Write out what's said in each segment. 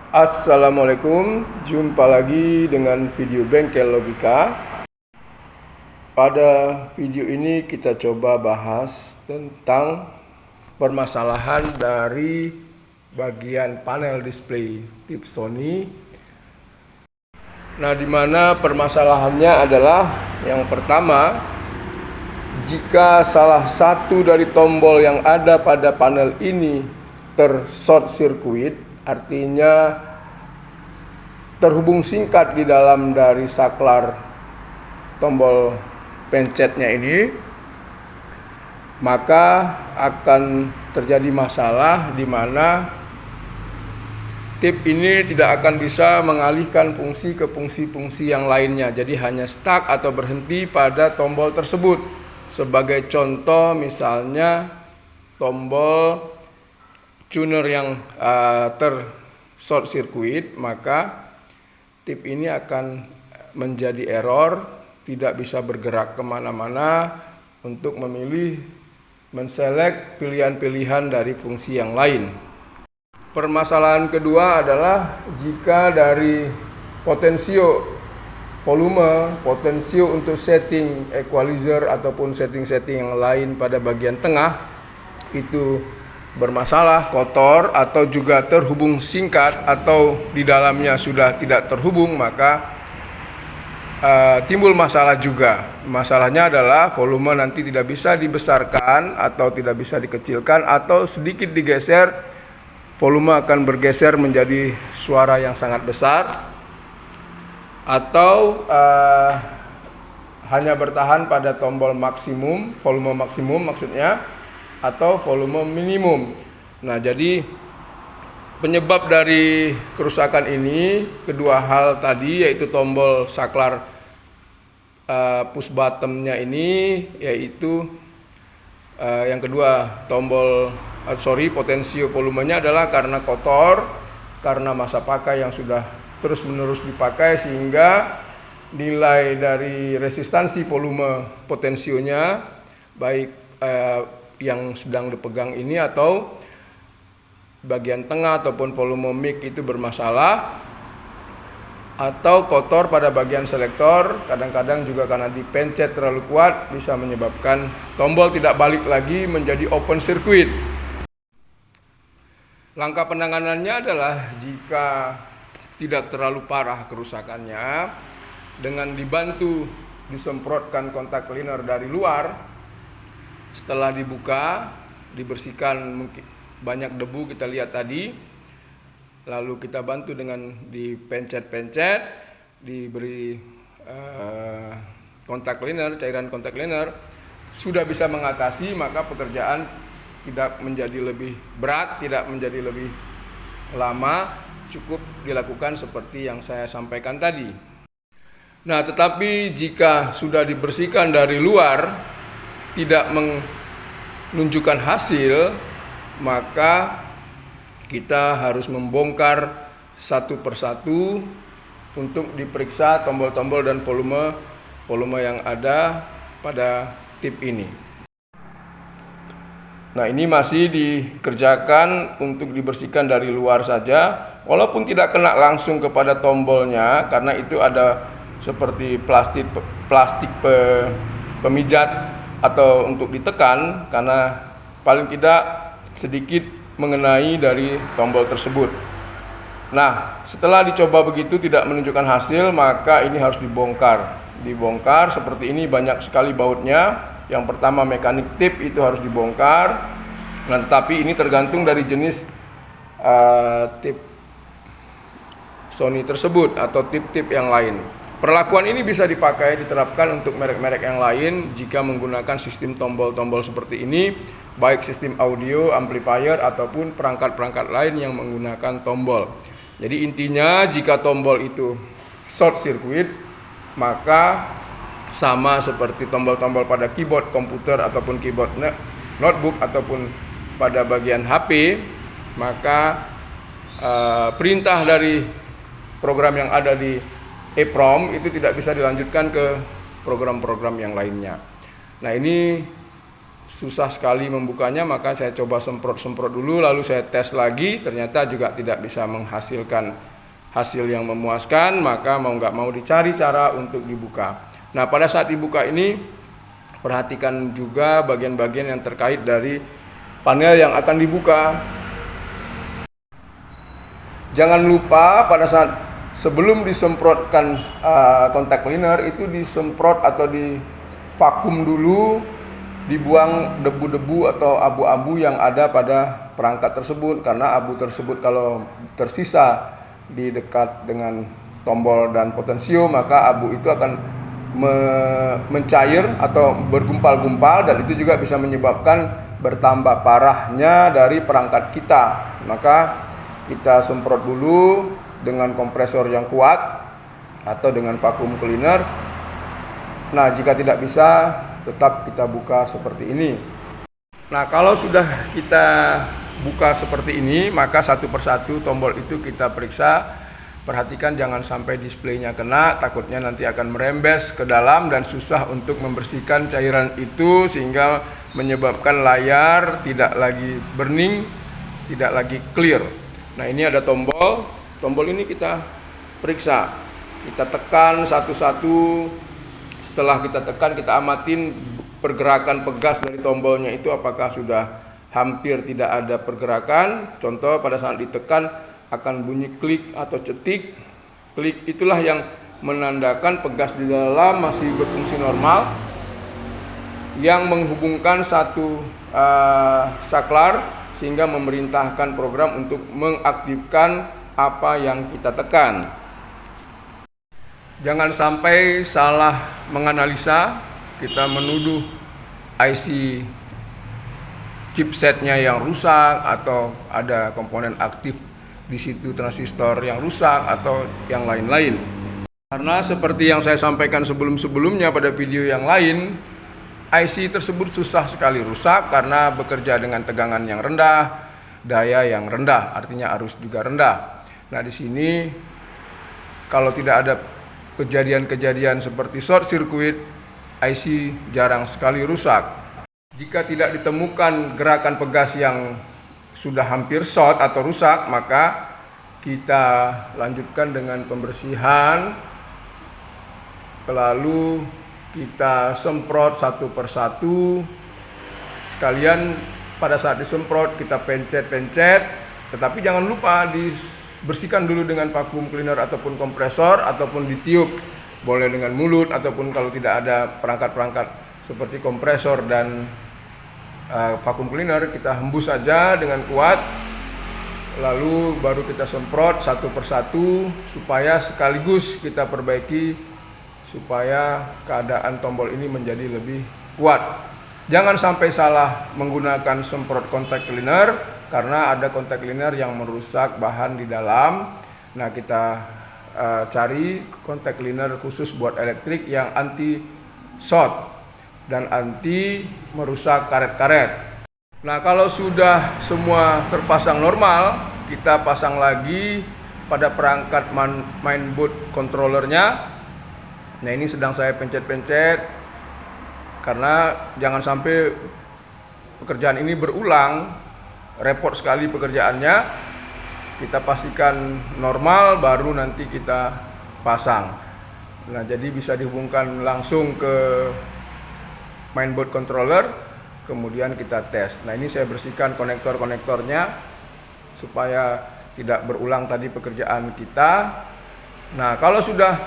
Assalamualaikum, jumpa lagi dengan video Bengkel Logika. Pada video ini kita coba bahas tentang permasalahan dari bagian panel display tip Sony. Nah, di mana permasalahannya adalah yang pertama, jika salah satu dari tombol yang ada pada panel ini short circuit, artinya terhubung singkat di dalam dari saklar tombol pencetnya ini, maka akan terjadi masalah di mana tip ini tidak akan bisa mengalihkan fungsi ke fungsi-fungsi yang lainnya. Jadi hanya stuck atau berhenti pada tombol tersebut. Sebagai contoh misalnya tombol tuner yang short circuit, maka tip ini akan menjadi error, tidak bisa bergerak kemana-mana untuk menselect pilihan-pilihan dari fungsi yang lain. Permasalahan kedua adalah jika dari volume potensio untuk setting equalizer ataupun setting-setting yang lain pada bagian tengah itu bermasalah, kotor, atau juga terhubung singkat, atau di dalamnya sudah tidak terhubung, maka timbul masalah juga. Masalahnya adalah volume nanti tidak bisa dibesarkan atau tidak bisa dikecilkan, atau sedikit digeser, volume akan bergeser menjadi suara yang sangat besar, atau hanya bertahan pada tombol maksimum, volume maksimum maksudnya, atau volume minimum. Nah, jadi penyebab dari kerusakan ini kedua hal tadi, yaitu tombol saklar push buttonnya ini, yaitu yang kedua potensio volumenya adalah karena kotor, karena masa pakai yang sudah terus menerus dipakai, sehingga nilai dari resistansi volume potensionya baik yang sedang dipegang ini atau bagian tengah ataupun volume mic itu bermasalah, atau kotor pada bagian selektor. Kadang-kadang juga karena dipencet terlalu kuat bisa menyebabkan tombol tidak balik lagi menjadi open circuit. Langkah penanganannya adalah jika tidak terlalu parah kerusakannya, dengan dibantu disemprotkan kontak cleaner dari luar. Setelah dibuka, dibersihkan mungkin banyak debu kita lihat tadi, lalu kita bantu dengan dipencet-pencet, diberi kontak cleaner, cairan kontak cleaner, sudah bisa mengatasi, maka pekerjaan tidak menjadi lebih berat, tidak menjadi lebih lama, cukup dilakukan seperti yang saya sampaikan tadi. Nah, tetapi jika sudah dibersihkan dari luar tidak menunjukkan hasil, maka kita harus membongkar satu persatu untuk diperiksa tombol-tombol dan volume yang ada pada tip ini. Nah, ini masih dikerjakan untuk dibersihkan dari luar saja, walaupun tidak kena langsung kepada tombolnya, karena itu ada seperti plastik pemijat atau untuk ditekan, karena paling tidak sedikit mengenai dari tombol tersebut. Nah, setelah dicoba begitu tidak menunjukkan hasil, maka ini harus dibongkar seperti ini. Banyak sekali bautnya. Yang pertama mekanik tip itu harus dibongkar. Nah, tetapi ini tergantung dari jenis tip Sony tersebut atau tip-tip yang lain. Perlakuan ini bisa diterapkan untuk merek-merek yang lain jika menggunakan sistem tombol-tombol seperti ini, baik sistem audio, amplifier, ataupun perangkat-perangkat lain yang menggunakan tombol. Jadi intinya jika tombol itu short circuit, maka sama seperti tombol-tombol pada keyboard komputer ataupun keyboard notebook ataupun pada bagian HP, maka perintah dari program yang ada di EEPROM itu tidak bisa dilanjutkan ke program-program yang lainnya. Nah, ini susah sekali membukanya, maka saya coba semprot-semprot dulu, lalu saya tes lagi, ternyata juga tidak bisa menghasilkan hasil yang memuaskan, maka mau nggak mau dicari cara untuk dibuka. Nah, pada saat dibuka ini perhatikan juga bagian-bagian yang terkait dari panel yang akan dibuka. Jangan lupa pada saat sebelum disemprotkan kontak cleaner itu disemprot atau divakum dulu, dibuang debu-debu atau abu-abu yang ada pada perangkat tersebut, karena abu tersebut kalau tersisa di dekat dengan tombol dan potensio, maka abu itu akan mencair atau bergumpal-gumpal, dan itu juga bisa menyebabkan bertambah parahnya dari perangkat kita. Maka kita semprot dulu dengan kompresor yang kuat atau dengan vacuum cleaner. Nah, jika tidak bisa, tetap kita buka seperti ini. Nah, kalau sudah kita buka seperti ini, maka satu persatu tombol itu kita periksa. Perhatikan jangan sampai displaynya kena, takutnya nanti akan merembes ke dalam dan susah untuk membersihkan cairan itu, sehingga menyebabkan layar tidak lagi burning, tidak lagi clear. Nah, ini ada tombol ini kita periksa, kita tekan satu-satu. Setelah kita tekan, kita amatin pergerakan pegas dari tombolnya itu apakah sudah hampir tidak ada pergerakan. Contoh, pada saat ditekan akan bunyi klik atau cetik. Klik itulah yang menandakan pegas di dalam masih berfungsi normal, yang menghubungkan satu saklar sehingga memerintahkan program untuk mengaktifkan apa yang kita tekan. Jangan sampai salah menganalisa, kita menuduh IC chipsetnya yang rusak atau ada komponen aktif di situ, transistor yang rusak atau yang lain-lain. Karena seperti yang saya sampaikan sebelum-sebelumnya pada video yang lain, IC tersebut susah sekali rusak karena bekerja dengan tegangan yang rendah, daya yang rendah, artinya arus juga rendah. Nah, di sini kalau tidak ada kejadian-kejadian seperti short circuit, IC jarang sekali rusak. Jika tidak ditemukan gerakan pegas yang sudah hampir short atau rusak, maka kita lanjutkan dengan pembersihan, lalu kita semprot satu persatu. Sekalian pada saat disemprot kita pencet-pencet, tetapi jangan lupa dibersihkan dulu dengan vacuum cleaner ataupun kompresor, ataupun ditiup, boleh dengan mulut, ataupun kalau tidak ada perangkat-perangkat seperti kompresor dan vacuum cleaner, kita hembus saja dengan kuat, lalu baru kita semprot satu persatu supaya sekaligus kita perbaiki supaya keadaan tombol ini menjadi lebih kuat. Jangan sampai salah menggunakan semprot kontak cleaner, karena ada kontak cleaner yang merusak bahan di dalam. Nah, kita cari kontak cleaner khusus buat elektrik yang anti short dan anti merusak karet-karet. Nah, kalau sudah semua terpasang normal, kita pasang lagi pada perangkat mainboard controllernya. Nah, ini sedang saya pencet-pencet karena jangan sampai pekerjaan ini berulang, repot sekali pekerjaannya. Kita pastikan normal, baru nanti kita pasang. Nah, jadi bisa dihubungkan langsung ke mainboard controller, kemudian kita tes. Nah, ini saya bersihkan konektor-konektornya supaya tidak berulang tadi pekerjaan kita. Nah, kalau sudah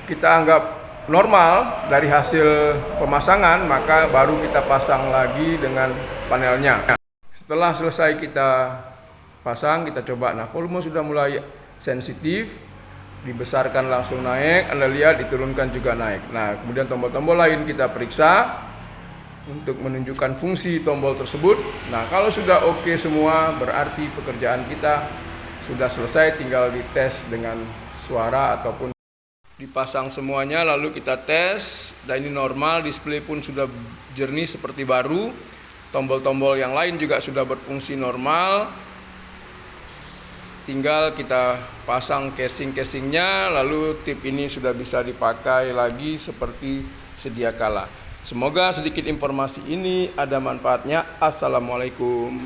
kita anggap normal dari hasil pemasangan, maka baru kita pasang lagi dengan panelnya. Setelah selesai kita pasang, kita coba. Nah, volume sudah mulai sensitif, dibesarkan langsung naik, Anda lihat diturunkan juga naik. Nah, kemudian tombol-tombol lain kita periksa untuk menunjukkan fungsi tombol tersebut. Nah, kalau sudah oke semua, berarti pekerjaan kita sudah selesai, tinggal dites dengan suara ataupun dipasang semuanya, lalu kita tes. Dan ini normal, display pun sudah jernih seperti baru. Tombol-tombol yang lain juga sudah berfungsi normal. Tinggal kita pasang casing-casingnya, lalu tip ini sudah bisa dipakai lagi seperti sedia kala. Semoga sedikit informasi ini ada manfaatnya. Assalamualaikum.